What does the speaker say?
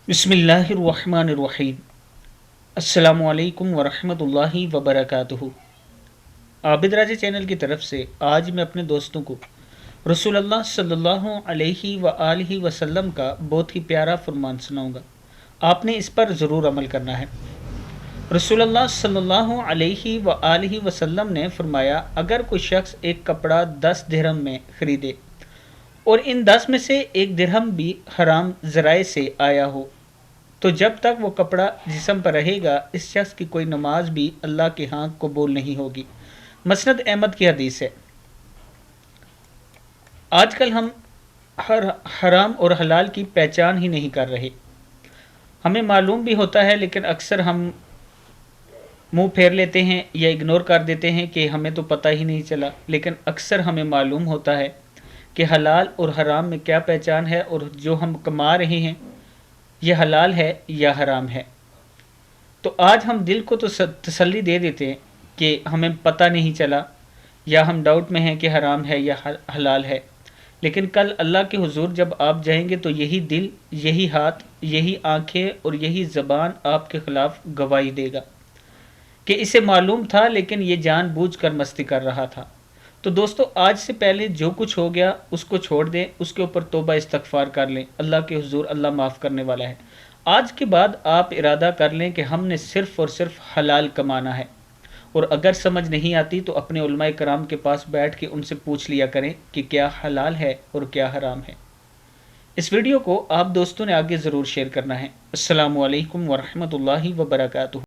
बिस्मिल्लाहिर्रहमानिर्रहीम। अस्सलामु अलैकुम वरहमतुल्लाहि वबरकातुहू। आबिद राजा चैनल की तरफ से आज मैं अपने दोस्तों को रसूलुल्लाह सल्लल्लाहु अलैहि व आलिहि वसल्लम का बहुत ही प्यारा फरमान सुनाऊंगा। आपने इस पर ज़रूर अमल करना है। रसूलुल्लाह सल्लल्लाहु अलैहि व आलिहि वसल्लम ने फरमाया, अगर कोई शख्स एक कपड़ा 10 दिरहम में ख़रीदे और इन 10 में से एक दिरहम भी हराम ज़राए से आया हो, तो जब तक वो कपड़ा जिस्म पर रहेगा इस शख्स की कोई नमाज भी अल्लाह के यहाँ कबूल नहीं होगी। मसनद अहमद की हदीस है। आजकल हम हराम और हलाल की पहचान ही नहीं कर रहे। हमें मालूम भी होता है लेकिन अक्सर हम मुंह फेर लेते हैं या इग्नोर कर देते हैं कि हमें तो पता ही नहीं चला। लेकिन अक्सर हमें मालूम होता है कि हलाल और हराम में क्या पहचान है और जो हम कमा रहे हैं ये हलाल है या हराम है। तो आज हम दिल को तो तसल्ली दे देते हैं कि हमें पता नहीं चला या हम डाउट में हैं कि हराम है या हलाल है, लेकिन कल अल्लाह के हुजूर जब आप जाएंगे तो यही दिल, यही हाथ, यही आंखें और यही ज़बान आपके ख़िलाफ़ गवाही देगा कि इसे मालूम था लेकिन ये जानबूझकर मस्ती कर रहा था। तो दोस्तों, आज से पहले जो कुछ हो गया उसको छोड़ दें, उसके ऊपर तौबा इस्तगफार कर लें। अल्लाह के हुजूर अल्लाह माफ़ करने वाला है। आज के बाद आप इरादा कर लें कि हमने सिर्फ़ और सिर्फ हलाल कमाना है, और अगर समझ नहीं आती तो अपने उलमाए कराम के पास बैठ के उनसे पूछ लिया करें कि क्या हलाल है और क्या हराम है। इस वीडियो को आप दोस्तों ने आगे ज़रूर शेयर करना है। अस्सलामु अलैकुम वरहमतुल्लाहि वबरकातुहू।